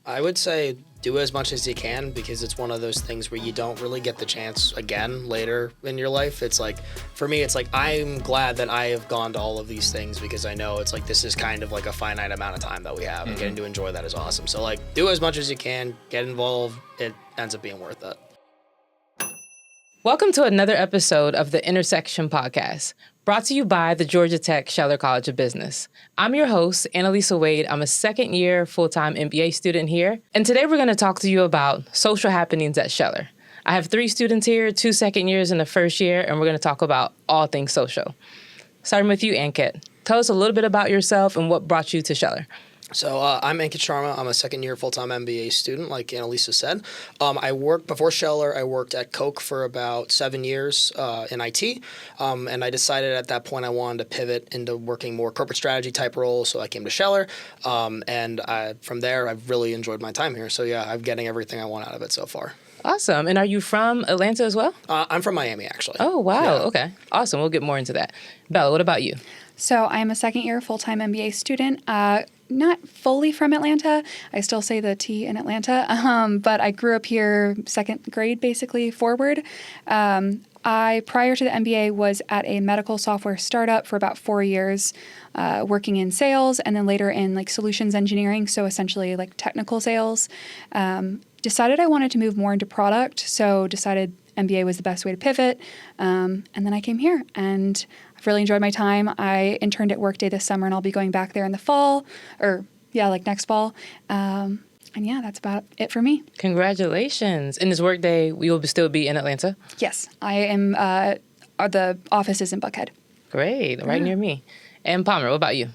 I would say do as much as you can because it's one of those things where you don't really get the chance again later in your life. It's like, for me, it's like I'm glad that I have gone to all of these things because I know it's like this is kind of like a finite amount of time that we have, and getting to enjoy that is awesome. So like do as much as you can, get involved, it ends up being worth it. Welcome to another episode of the Intersection Podcast, brought to you by the Georgia Tech Scheller College of Business. I'm your host, Analisa Wade. I'm a second-year full-time MBA student here, and today we're going to talk to you about social happenings at Scheller. I have 3 students here, 2 second years and a first year, and we're going to talk about all things social. Starting with you, Ankit. Tell us a little bit about yourself and what brought you to Scheller. So I'm Ankit Sharma. I'm a second-year full-time MBA student, like Analisa said. Before Scheller, I worked at Coke for about 7 years in IT, and I decided at that point I wanted to pivot into working more corporate strategy type roles, so I came to Scheller, and from there I've really enjoyed my time here. So yeah, I'm getting everything I want out of it so far. Awesome. And are you from Atlanta as well? I'm from Miami, actually. Oh, wow. Yeah. Okay. Awesome. We'll get more into that. Bella, what about you? So I'm a second-year full-time MBA student. Not fully from Atlanta. I still say the T in Atlanta, but I grew up here second grade, basically, forward. Prior to the MBA, was at a medical software startup for about 4 years, working in sales and then later in like solutions engineering, so essentially like technical sales. Decided I wanted to move more into product, so decided MBA was the best way to pivot. And then I came here and I've really enjoyed my time. I interned at Workday this summer and I'll be going back there in the fall, next fall. And yeah, that's about it for me. Congratulations. In this Workday, we will still be in Atlanta? Yes, I am. The office is in Buckhead. Great, right near me. And Palmer, what about you?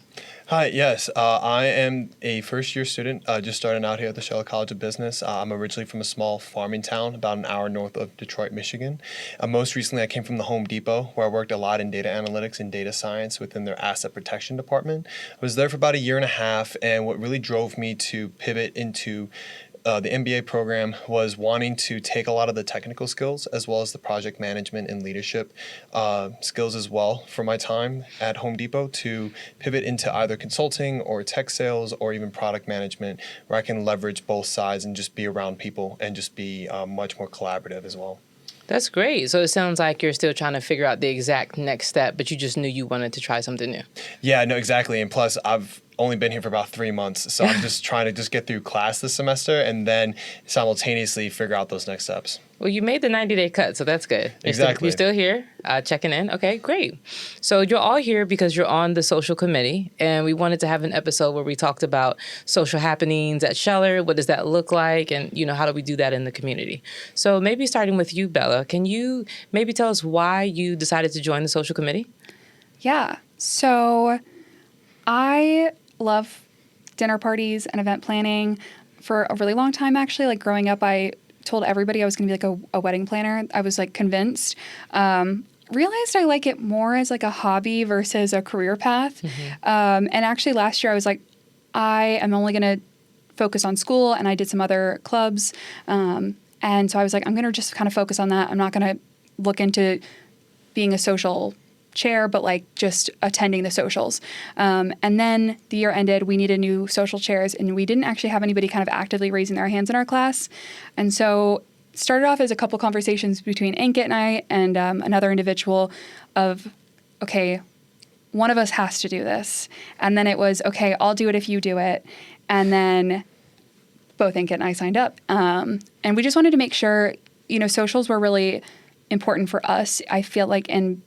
Hi, yes. I am a first-year student, just starting out here at the Scheller College of Business. I'm originally from a small farming town about an hour north of Detroit, Michigan. Most recently, I came from the Home Depot, where I worked a lot in data analytics and data science within their asset protection department. I was there for about a year and a half, and what really drove me to pivot into the MBA program was wanting to take a lot of the technical skills as well as the project management and leadership skills as well from my time at Home Depot to pivot into either consulting or tech sales or even product management, where I can leverage both sides and just be around people and just be much more collaborative as well. That's great. So it sounds like you're still trying to figure out the exact next step, but you just knew you wanted to try something new. Yeah, no, exactly. And plus, I've only been here for about 3 months, so I'm just trying to get through class this semester and then simultaneously figure out those next steps. Well, you made the 90-day cut, so that's good. Exactly. You're still here, checking in. Okay, great. So you're all here because you're on the social committee, and we wanted to have an episode where we talked about social happenings at Scheller. What does that look like? And, how do we do that in the community? So maybe starting with you, Bella, can you maybe tell us why you decided to join the social committee? Yeah. So I love dinner parties and event planning for a really long time, actually. Like growing up, I told everybody I was going to be like a wedding planner. I was like convinced. Realized I like it more as like a hobby versus a career path. And actually last year I was like, I am only going to focus on school, and I did some other clubs. And so I was like, I'm going to just kind of focus on that. I'm not going to look into being a social chair, but like just attending the socials. And then the year ended, we needed new social chairs, and we didn't actually have anybody kind of actively raising their hands in our class. And so it started off as a couple conversations between Ankit and I and another individual of, okay, one of us has to do this. And then it was, okay, I'll do it if you do it. And then both Ankit and I signed up. And we just wanted to make sure, socials were really important for us. I feel like in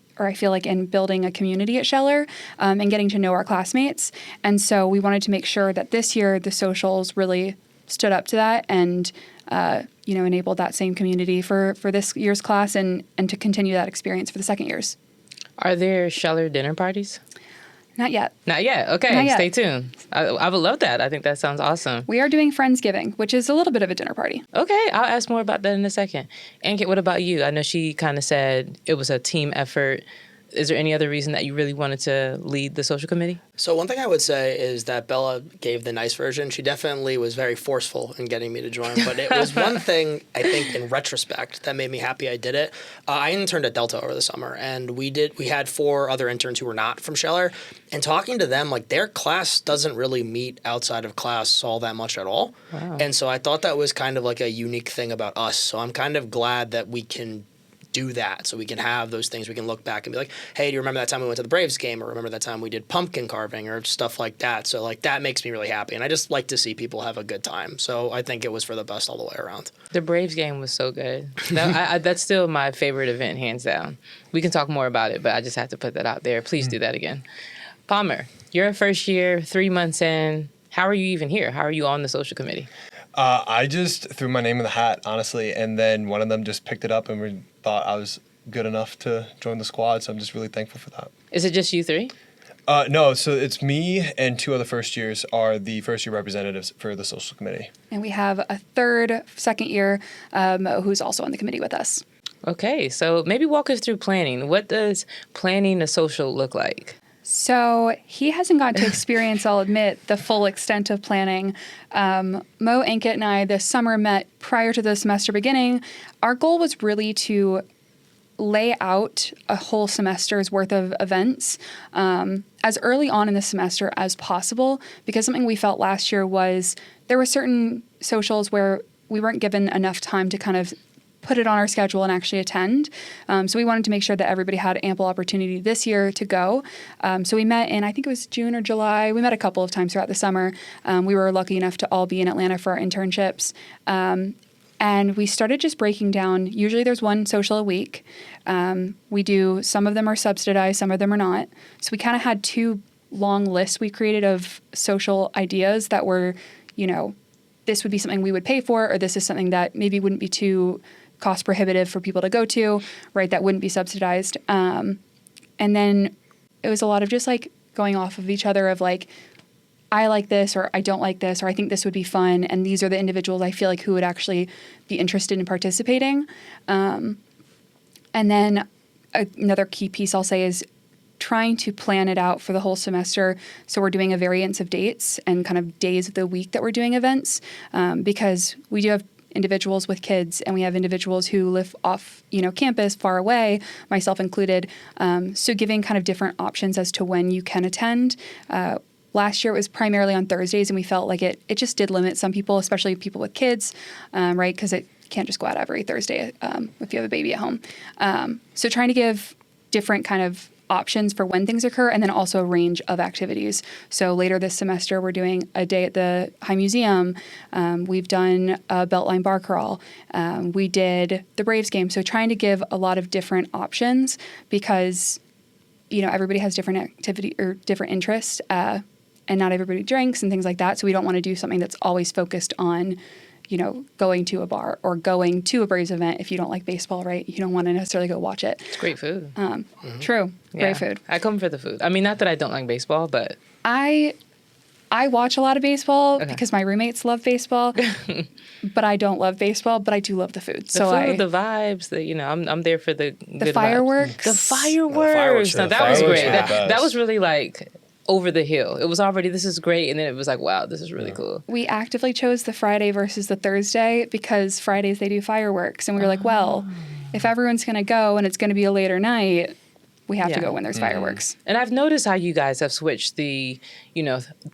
building a community at Scheller and getting to know our classmates. And so we wanted to make sure that this year the socials really stood up to that and, enabled that same community for this year's class and to continue that experience for the second years. Are there Scheller dinner parties? Not yet. Not yet. Okay, Not yet. Stay tuned. I would love that. I think that sounds awesome. We are doing Friendsgiving, which is a little bit of a dinner party. Okay, I'll ask more about that in a second. Ankit, what about you? I know she kind of said it was a team effort. is there any other reason that you really wanted to lead the social committee? So one thing I would say is that Bella gave the nice version. She definitely was very forceful in getting me to join, but it was one thing I think in retrospect that made me happy I did it. I interned at Delta over the summer, and we had 4 other interns who were not from Scheller, and talking to them, like their class doesn't really meet outside of class all that much at all. Wow. And so I thought that was kind of like a unique thing about us. So I'm kind of glad that we can do that, so we can have those things we can look back and be like, hey, do you remember that time we went to the Braves game, or remember that time we did pumpkin carving or stuff like that? So like that makes me really happy, and I just like to see people have a good time. So I think it was for the best all the way around. The Braves game was so good. That's still my favorite event, hands down. We can talk more about it, but I just have to put that out there. Please do that again. Palmer, you're a first year, 3 months in. How are you even here? How are you on the social committee? I just threw my name in the hat, honestly, and then one of them just picked it up and thought I was good enough to join the squad, so I'm just really thankful for that. Is it just you 3? No, so it's me and 2 other first years are the first year representatives for the social committee. And we have a third, second year who's also on the committee with us. Okay, so maybe walk us through planning. What does planning a social look like? So he hasn't gotten to experience, I'll admit, the full extent of planning. Mo, Ankit, and I this summer met prior to the semester beginning. Our goal was really to lay out a whole semester's worth of events as early on in the semester as possible, because something we felt last year was there were certain socials where we weren't given enough time to kind of put it on our schedule and actually attend. So we wanted to make sure that everybody had ample opportunity this year to go. So we met in, I think it was June or July. We met a couple of times throughout the summer. We were lucky enough to all be in Atlanta for our internships. And we started just breaking down. Usually there's one social a week. We do, some of them are subsidized, some of them are not. So we kind of had 2 long lists we created of social ideas that were, this would be something we would pay for, or this is something that maybe wouldn't be too cost prohibitive for people to go to, right? That wouldn't be subsidized. And then it was a lot of just like going off of each other of like, I like this, or I don't like this, or I think this would be fun. And these are the individuals I feel like who would actually be interested in participating. And then another key piece I'll say is trying to plan it out for the whole semester. So we're doing a variance of dates and kind of days of the week that we're doing events, because we do have individuals with kids, and we have individuals who live off, campus far away, myself included. So giving kind of different options as to when you can attend. Last year it was primarily on Thursdays, and we felt like it just did limit some people, especially people with kids, right? Because it can't just go out every Thursday if you have a baby at home. So trying to give different kind of options for when things occur, and then also a range of activities. So later this semester, we're doing a day at the High Museum. We've done a Beltline bar crawl. We did the Braves game. So trying to give a lot of different options, because, everybody has different activity or different interests, and not everybody drinks and things like that. So we don't want to do something that's always focused on going to a bar or going to a Braves event. If you don't like baseball, right? You don't want to necessarily go watch it. It's great food. True. Yeah. Great food. I come for the food. I mean, not that I don't like baseball, but I watch a lot of baseball because my roommates love baseball, but I don't love baseball, but I do love the food. The food, the vibes, I'm there for the good fireworks. Vibes. The fireworks. No, that was great. That was really like over the hill. It was already, this is great. And then it was like, wow, this is really cool. We actively chose the Friday versus the Thursday because Fridays they do fireworks. And we were like, well, if everyone's going to go and it's going to be a later night, we have to go when there's fireworks. And I've noticed how you guys have switched the,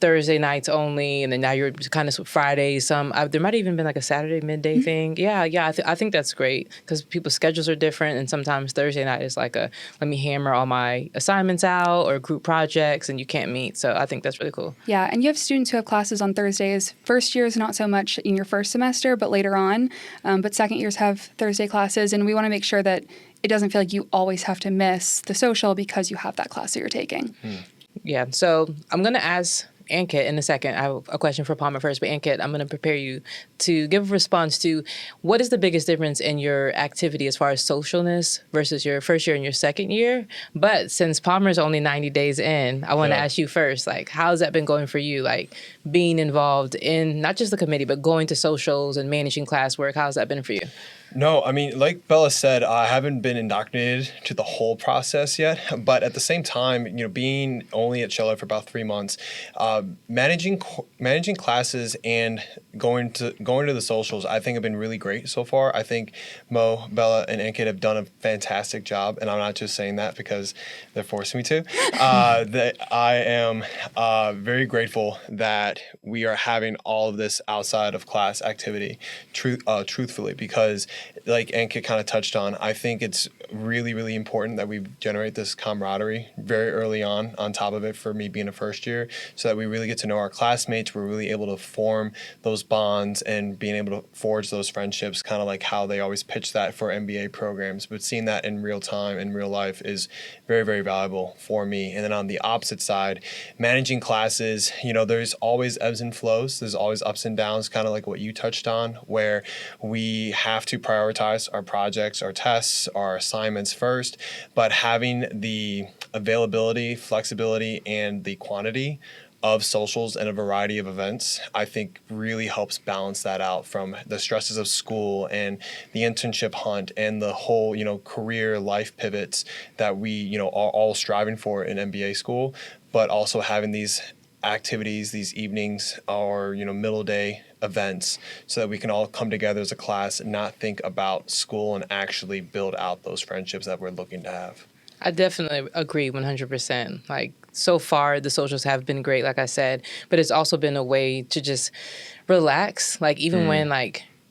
Thursday nights only, and then now you're kind of Fridays. There might have even been like a Saturday midday thing. Yeah. I think that's great because people's schedules are different, and sometimes Thursday night is like let me hammer all my assignments out or group projects, and you can't meet. So I think that's really cool. Yeah, and you have students who have classes on Thursdays. First years, not so much in your first semester, but later on. But second years have Thursday classes, and we want to make sure that it doesn't feel like you always have to miss the social because you have that class that you're taking. Yeah. So I'm going to ask Ankit in a second. I have a question for Palmer first, but Ankit, I'm going to prepare you to give a response to what is the biggest difference in your activity as far as socialness versus your first year and your second year. But since Palmer's only 90 days in, I want to ask you first, like, how's that been going for you? Like being involved in not just the committee, but going to socials and managing classwork? How's that been for you? No, I mean, like Bella said, I haven't been indoctrinated to the whole process yet. But at the same time, being only at Scheller for about 3 months, managing classes and going to the socials, I think have been really great so far. I think Mo, Bella, and Ankit have done a fantastic job, and I'm not just saying that because they're forcing me to. That I am very grateful that we are having all of this outside of class activity, truthfully, because like Ankit kind of touched on, I think it's really, really important that we generate this camaraderie very early on top of it for me being a first year, so that we really get to know our classmates. We're really able to form those bonds and being able to forge those friendships, kind of like how they always pitch that for MBA programs. But seeing that in real time, in real life, is very, very valuable for me. And then on the opposite side, managing classes, there's always ebbs and flows. There's always ups and downs, kind of like what you touched on, where we have to prioritize our projects, our tests, our assignments first, but having the availability, flexibility, and the quantity of socials and a variety of events, I think really helps balance that out from the stresses of school and the internship hunt and the whole, career life pivots that we, are all striving for in MBA school, but also having these activities, these evenings or, middle day events, so that we can all come together as a class and not think about school and actually build out those friendships that we're looking to have. I definitely agree 100%. Like, so far, the socials have been great, like I said, but it's also been a way to just relax. Like, even when,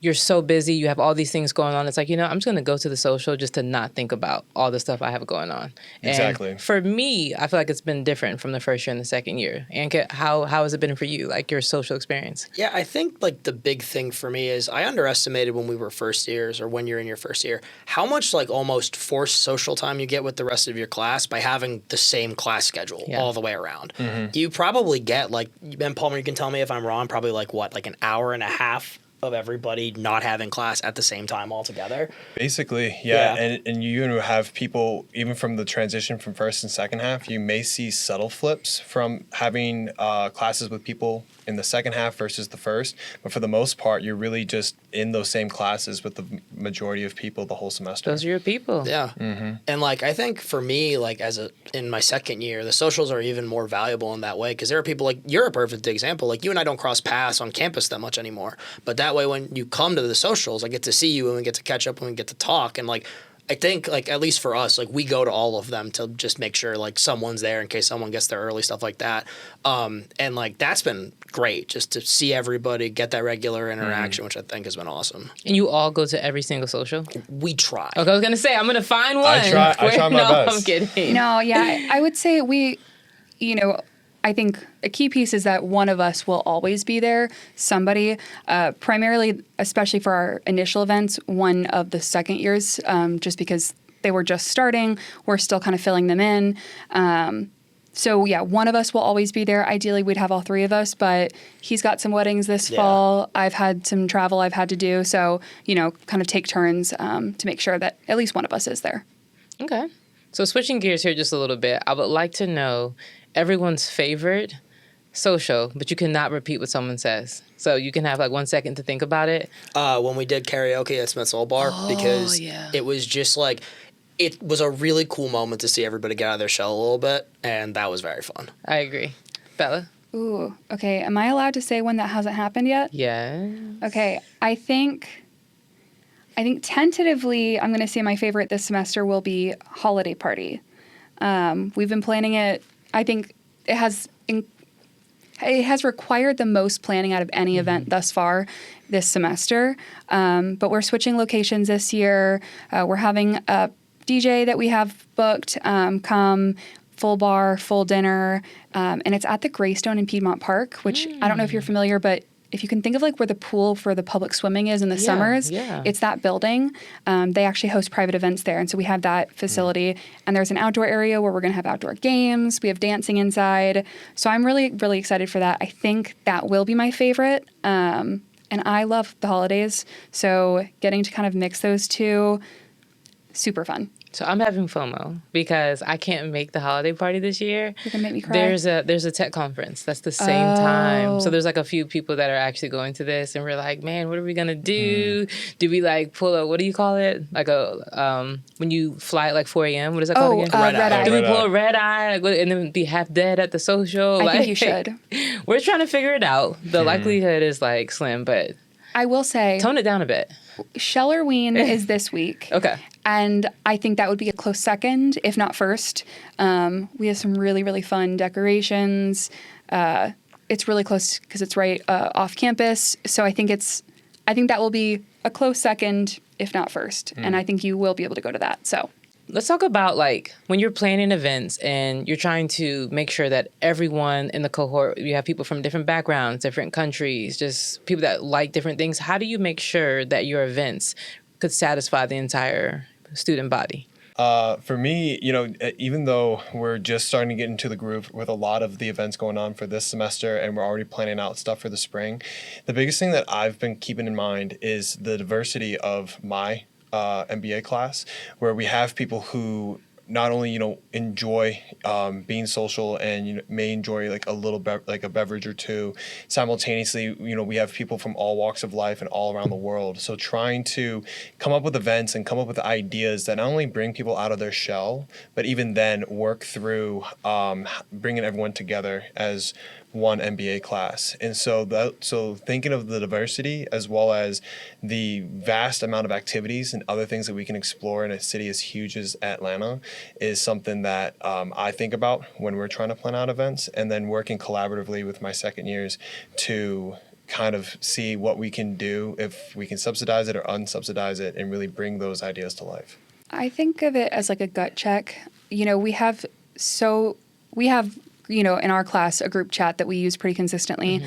you're so busy, you have all these things going on, it's like, I'm just going to go to the social just to not think about all the stuff I have going on. Exactly. And for me, I feel like it's been different from the first year and the second year. Ankit, how has it been for you, like your social experience? Yeah, I think the big thing for me is I underestimated when we were first years, or when you're in your first year, how much almost forced social time you get with the rest of your class by having the same class schedule all the way around. Mm-hmm. You probably get Ben Palmer, you can tell me if I'm wrong, probably an hour and a half of everybody not having class at the same time all together. Basically, yeah. And you have people, even from the transition from first and second half, you may see subtle flips from having classes with people in the second half versus the first. But for the most part, you're really just in those same classes with the majority of people the whole semester. Those are your people. Yeah. Mm-hmm. And I think for me, in my second year, the socials are even more valuable in that way, because there are people you're a perfect example. You and I don't cross paths on campus that much anymore. But that way, when you come to the socials, I get to see you and we get to catch up and we get to talk. And I think at least for us, we go to all of them to just make sure someone's there in case someone gets there early, stuff like that. And that's been great, just to see everybody, get that regular interaction, which I think has been awesome. And you all go to every single social? We try. Okay, I was gonna say I'm gonna find one. I try my best. I'm kidding. No, yeah, I would say we, I think a key piece is that one of us will always be there. Somebody, primarily, especially for our initial events, one of the second years, just because they were just starting, we're still kind of filling them in. So yeah, one of us will always be there. Ideally, we'd have all three of us, but he's got some weddings this fall. I've had some travel I've had to do. So, kind of take turns to make sure that at least one of us is there. Okay. So switching gears here just a little bit, I would like to know everyone's favorite social, but you cannot repeat what someone says. So you can have 1 second to think about it. When we did karaoke at Smith's Old Bar, because it was just it was a really cool moment to see everybody get out of their shell a little bit, and that was very fun. I agree. Bella? Ooh, okay. Am I allowed to say one that hasn't happened yet? Yeah. Okay. I think tentatively, I'm going to say my favorite this semester will be Holiday Party. We've been planning it. I think it has required the most planning out of any event thus far this semester. But we're switching locations this year. We're having a DJ that we have booked come, full bar, full dinner, and it's at the Greystone in Piedmont Park, which I don't know if you're familiar, but if you can think of where the pool for the public swimming is in the summers, it's that building. They actually host private events there, and so we have that facility. And there's an outdoor area where we're going to have outdoor games. We have dancing inside. So I'm really, really excited for that. I think that will be my favorite. And I love the holidays, so getting to kind of mix those two, super fun. So I'm having FOMO because I can't make the holiday party this year. You're gonna make me cry. There's a tech conference that's the same time. So Oh. there's like a few people that are actually going to this, and we're like, man, what are we gonna do? Do we like pull a, what do you call it? Like a when you fly at like 4 a.m. What is that called again? Red eye. Do we Red pull eye. a red eye and then be half dead at the social? I think you should. We're trying to figure it out. The likelihood is like slim, but I will say, tone it down a bit. Schellernween is this week. Okay. And I think that would be a close second, if not first. We have some really, really fun decorations. It's really close because it's right off campus. So I think that will be a close second, if not first. And I think you will be able to go to that. So Let's talk about like when you're planning events and you're trying to make sure that everyone in the cohort, you have people from different backgrounds, different countries, just people that like different things. How do you make sure that your events could satisfy the entire student body? For me, even though we're just starting to get into the groove with a lot of the events going on for this semester and we're already planning out stuff for the spring, the biggest thing that I've been keeping in mind is the diversity of my MBA class, where we have people who not only enjoy being social and may enjoy like a little like a beverage or two. Simultaneously, we have people from all walks of life and all around the world. So trying to come up with events and come up with ideas that not only bring people out of their shell, but even then work through bringing everyone together as one MBA class. And so thinking of the diversity as well as the vast amount of activities and other things that we can explore in a city as huge as Atlanta is something that I think about when we're trying to plan out events, and then working collaboratively with my second years to kind of see what we can do, if we can subsidize it or unsubsidize it, and really bring those ideas to life. I think of it as like a gut check. We have in our class, a group chat that we use pretty consistently.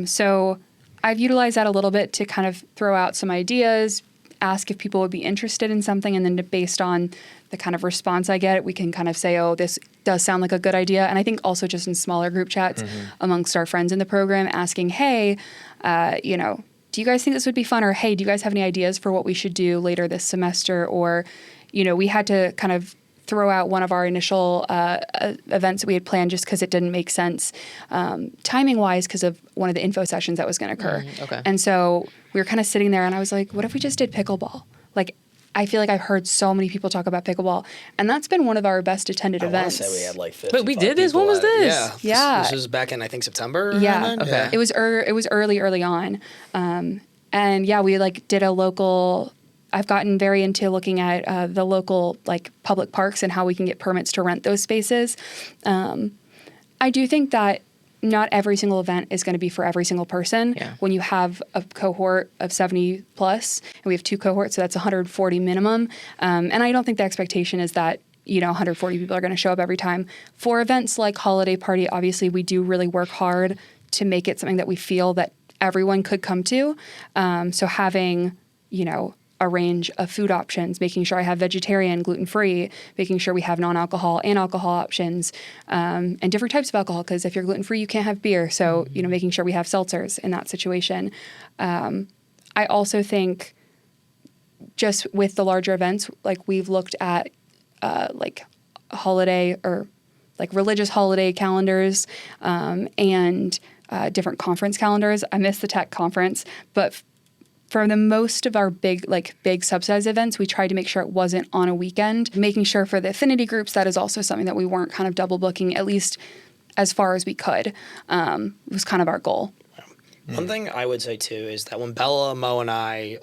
So I've utilized that a little bit to kind of throw out some ideas, ask if people would be interested in something, and then based on the kind of response I get, we can kind of say, oh, this does sound like a good idea. And I think also just in smaller group chats amongst our friends in the program, asking, hey, do you guys think this would be fun? Or, hey, do you guys have any ideas for what we should do later this semester? Or, we had to kind of throw out one of our initial events that we had planned just because it didn't make sense timing-wise because of one of the info sessions that was going to occur. Okay. And so we were kind of sitting there, and I was like, what if we just did pickleball? Like, I feel like I've heard so many people talk about pickleball, and that's been one of our best attended events. I want to say we had like 50. But we did this? When was this? Yeah. This was back in, I think, September. Yeah. around then? Okay. It was early on. And yeah, we like did a local. I've gotten very into looking at the local like public parks and how we can get permits to rent those spaces. I do think that not every single event is going to be for every single person. Yeah. When you have a cohort of 70 plus, and we have 2 cohorts, so that's 140 minimum. And I don't think the expectation is that 140 people are going to show up every time. For events like Holiday Party, obviously we do really work hard to make it something that we feel that everyone could come to. So having, a range of food options, making sure I have vegetarian, gluten-free, making sure we have non-alcohol and alcohol options, and different types of alcohol, because if you're gluten-free, you can't have beer. So, making sure we have seltzers in that situation. I also think just with the larger events, like we've looked at like holiday or like religious holiday calendars and different conference calendars. I missed the tech conference, but for the most of our big subsidized events, we tried to make sure it wasn't on a weekend. Making sure for the affinity groups, that is also something that we weren't kind of double booking, at least as far as we could. Was kind of our goal. One thing I would say too is that when Bella, Mo, and I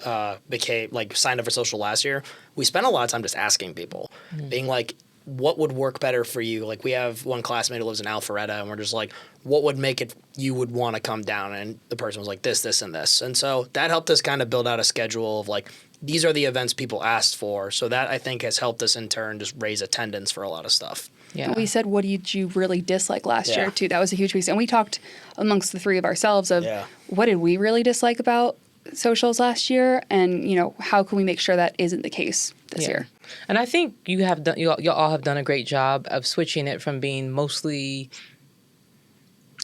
signed up for social last year, we spent a lot of time just asking people, being like, what would work better for you? Like, we have one classmate who lives in Alpharetta, and we're just like, what would make it you would want to come down? And the person was like, this, and this. And so that helped us kind of build out a schedule of like, these are the events people asked for. So that, I think, has helped us in turn just raise attendance for a lot of stuff. Yeah. We said, what did you really dislike last year, too? That was a huge piece. And we talked amongst the 3 of ourselves of what did we really dislike about socials last year, and how can we make sure that isn't the case this year. And I think you all have done a great job of switching it from being mostly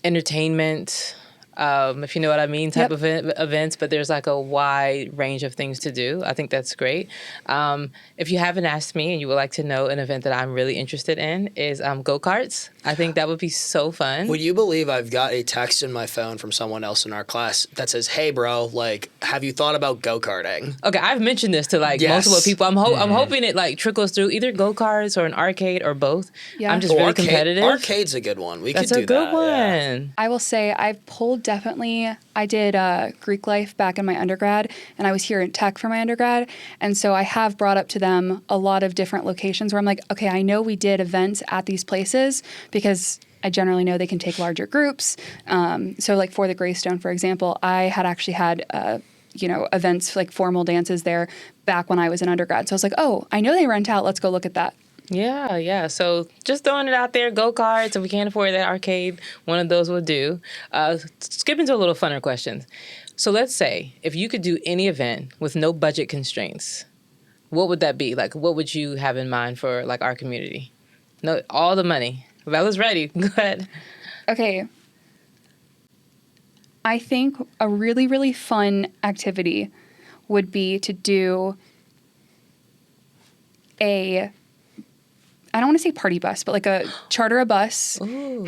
entertainment if you know what I mean, type Yep. of events, but there's like a wide range of things to do. I think that's great. If you haven't asked me and you would like to know an event that I'm really interested in is go-karts. I think that would be so fun. Would you believe I've got a text in my phone from someone else in our class that says, "Hey, bro, like, have you thought about go-karting?" Okay, I've mentioned this to like Yes. multiple people. I'm hoping it like trickles through either go-karts or an arcade or both. Yeah. I'm just really competitive. Arcade's a good one. We That's could do a good that. one. Yeah. I will say I've pulled definitely. I did Greek life back in my undergrad, and I was here in tech for my undergrad. And so I have brought up to them a lot of different locations where I'm like, okay, I know we did events at these places because I generally know they can take larger groups. So like for the Greystone, for example, I had actually had events like formal dances there back when I was an undergrad. So I was like, oh, I know they rent out. Let's go look at that. Yeah. So just throwing it out there, go-karts. If we can't afford that arcade, one of those will do. Skipping to a little funner questions. So let's say if you could do any event with no budget constraints, what would that be? Like, what would you have in mind for like our community? No, all the money. Bella's ready. Go ahead. Okay. I think a really, really fun activity would be to do I don't want to say party bus, but like charter a bus,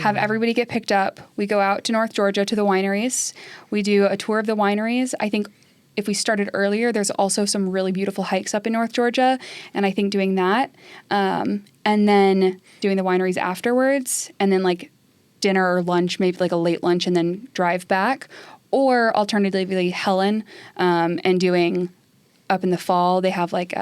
have everybody get picked up. We go out to North Georgia to the wineries. We do a tour of the wineries. I think if we started earlier, there's also some really beautiful hikes up in North Georgia. And I think doing that, and then doing the wineries afterwards, and then like dinner or lunch, maybe like a late lunch and then drive back. Or alternatively, Helen, and doing up in the fall, they have like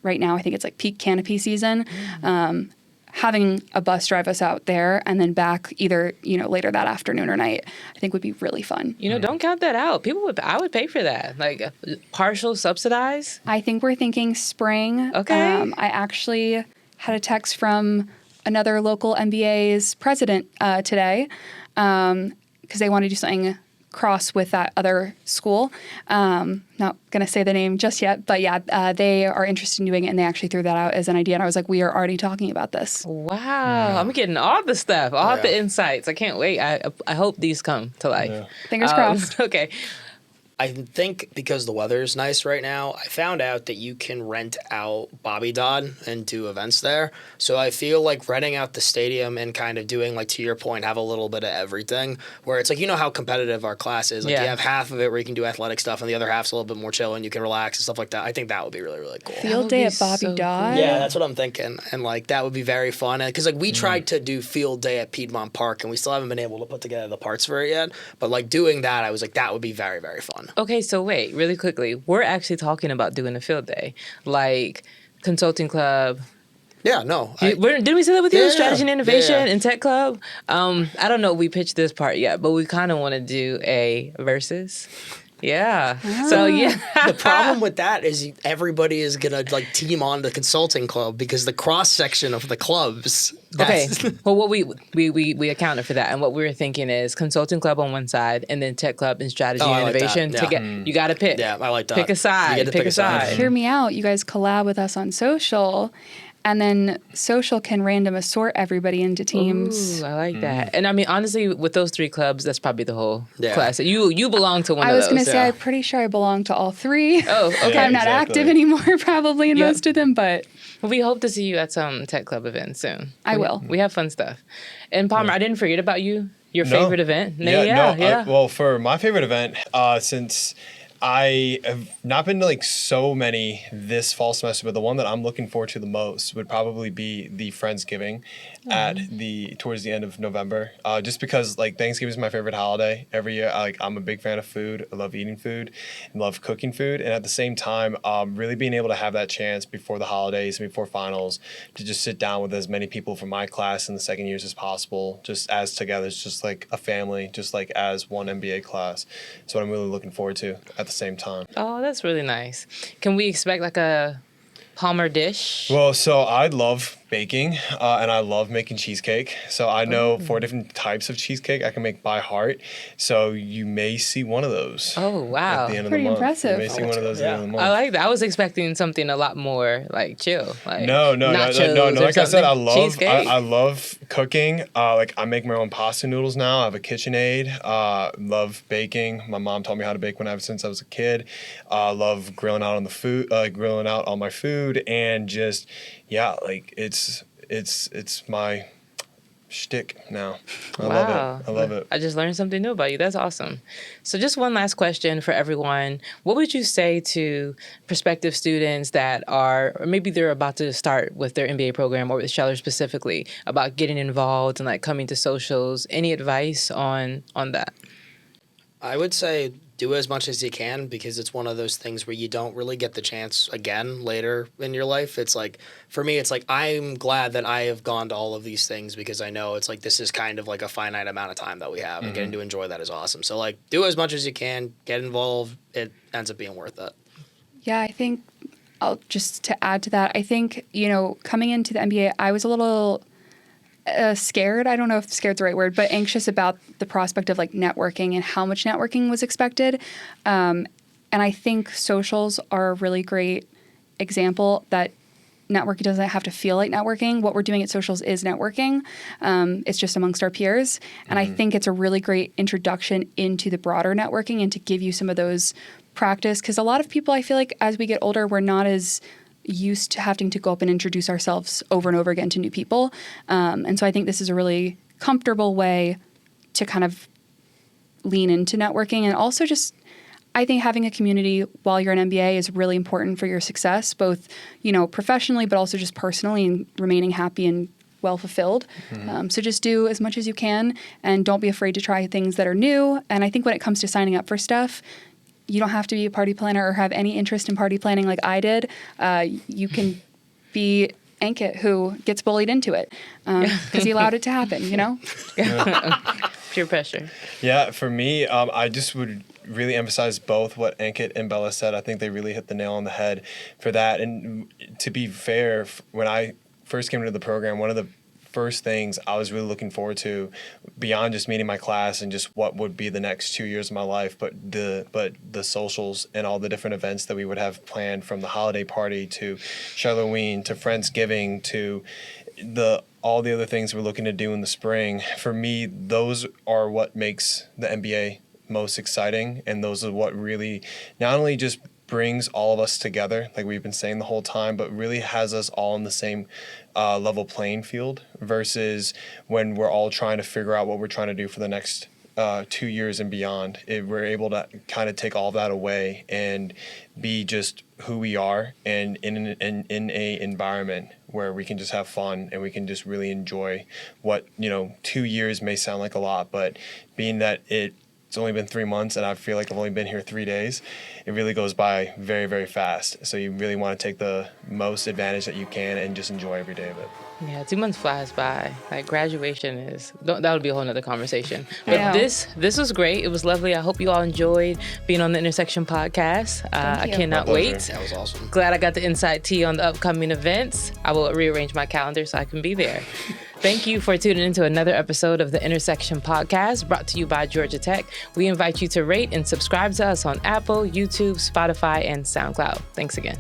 right now, I think it's like peak canopy season. Having a bus drive us out there and then back either, later that afternoon or night, I think would be really fun. Don't count that out. I would pay for that. Like partial subsidize. I think we're thinking spring. Okay. I actually had a text from another local MBA's president today because they want to do something cross with that other school. Not going to say the name just yet, but yeah, they are interested in doing it, and they actually threw that out as an idea, and I was like, we are already talking about this. Wow. I'm getting all the stuff, all the insights. I can't wait. I hope these come to life. Yeah. Fingers crossed. Okay. I think because the weather is nice right now, I found out that you can rent out Bobby Dodd and do events there. So I feel like renting out the stadium and kind of doing, like, to your point, have a little bit of everything, where it's like, you know how competitive our class is. Like, you have half of it where you can do athletic stuff and the other half's a little bit more chill and you can relax and stuff like that. I think that would be really, really cool. Field day at Bobby so Dodd? Yeah, that's what I'm thinking. And, like, that would be very fun. Because, like, we tried to do field day at Piedmont Park, and we still haven't been able to put together the parts for it yet. But, like, doing that, I was like, that would be very, very fun. Okay, so wait, really quickly. We're actually talking about doing a field day, like consulting club. Yeah, no. Didn't we say that with you? Yeah, Strategy and innovation yeah. and tech club. I don't know if we pitched this part yet, but we kind of want to do a versus. Yeah. So yeah. The problem with that is everybody is gonna like team on the consulting club because the cross section of the clubs. Okay. Well, what we accounted for that, and what we were thinking is consulting club on one side, and then tech club and strategy Oh, I and like that. innovation. Yeah. To get, you got to pick. Yeah, I like that. Pick a side. You get to Pick a side. Hear me out. You guys collab with us on social, and then social can random assort everybody into teams. Ooh, I like that. And I mean, honestly, with those three clubs, that's probably the whole Yeah. class. You belong to one I of was those. going to say, yeah. I'm pretty sure I belong to all three. Oh, okay. Yeah, I'm not exactly. active anymore probably in Yep. most of them, but Well, we hope to see you at some tech club events soon. I will. We have fun stuff. And Palmer, I didn't forget about you. Your No. favorite event? Yeah. Well, for my favorite event, since I have not been to like so many this fall semester, but the one that I'm looking forward to the most would probably be the Friendsgiving towards the end of November. Just because like Thanksgiving is my favorite holiday every year. I'm a big fan of food. I love eating food and love cooking food. And at the same time, really being able to have that chance before the holidays and before finals to just sit down with as many people from my class in the second years as possible, just as together. It's just like a family, just like as one MBA class. So what I'm really looking forward to at the same time. Oh, that's really nice. Can we expect like a Palmer dish? Well, so I love baking, and I love making cheesecake. So I know 4 different types of cheesecake I can make by heart. So you may see one of those. Oh, wow. At the end Pretty of the month. impressive. You may see one of those at the end of the month. I like that. I was expecting something a lot more like chill. Like No. nachos or Like I said, something. I love cooking. Like I make my own pasta noodles now. I have a KitchenAid. Love baking. My mom taught me how to bake since I was a kid. Love grilling out all my food, and just like it's my shtick now. I love it. I just learned something new about you. That's awesome. So just one last question for everyone. What would you say to prospective students that are, or maybe they're about to start with their MBA program or with Scheller specifically, about getting involved and like coming to socials? Any advice on that? I would say do as much as you can, because it's one of those things where you don't really get the chance again later in your life. It's like, for me, it's like I'm glad that I have gone to all of these things, because I know it's like this is kind of like a finite amount of time that we have, and getting to enjoy that is awesome. So like do as much as you can, get involved. It ends up being worth it. Yeah, I think just to add to that, I think, coming into the MBA, I was a little scared. I don't know if scared's the right word, but anxious about the prospect of like networking and how much networking was expected. And I think socials are a really great example that networking doesn't have to feel like networking. What we're doing at socials is networking. It's just amongst our peers. And I think it's a really great introduction into the broader networking and to give you some of those practice. Because a lot of people, I feel like as we get older, we're not as used to having to go up and introduce ourselves over and over again to new people. And so I think this is a really comfortable way to kind of lean into networking. And also just, I think having a community while you're an MBA is really important for your success, both, professionally, but also just personally, and remaining happy and well fulfilled. So just do as much as you can, and don't be afraid to try things that are new. And I think when it comes to signing up for stuff, you don't have to be a party planner or have any interest in party planning like I did. You can be Ankit, who gets bullied into it because he allowed it to happen, Peer pressure. Yeah, for me, I just would really emphasize both what Ankit and Bella said. I think they really hit the nail on the head for that. And to be fair, when I first came into the program, one of the first things I was really looking forward to, beyond just meeting my class and just what would be the next 2 years of my life, but the socials and all the different events that we would have planned, from the holiday party to Halloween to Friendsgiving to all the other things we're looking to do in the spring. For me, those are what makes the MBA most exciting, and those are what really not only just brings all of us together, like we've been saying the whole time, but really has us all in the same level playing field, versus when we're all trying to figure out what we're trying to do for the next 2 years and beyond. We're able to kind of take all that away and be just who we are, and in a environment where we can just have fun and we can just really enjoy what 2 years may sound like a lot, but being that it's only been 3 months and I feel like I've only been here 3 days, it really goes by very, very fast. So you really want to take the most advantage that you can and just enjoy every day of it. Yeah, 2 months flies by. Like graduation that would be a whole nother conversation. But Yeah. this was great. It was lovely. I hope you all enjoyed being on the Intersection podcast. I you. cannot My pleasure. wait. That was awesome. Glad I got the inside tea on the upcoming events. I will rearrange my calendar so I can be there. Thank you for tuning into another episode of the Intersection podcast, brought to you by Georgia Tech. We invite you to rate and subscribe to us on Apple, YouTube, Spotify, and SoundCloud. Thanks again.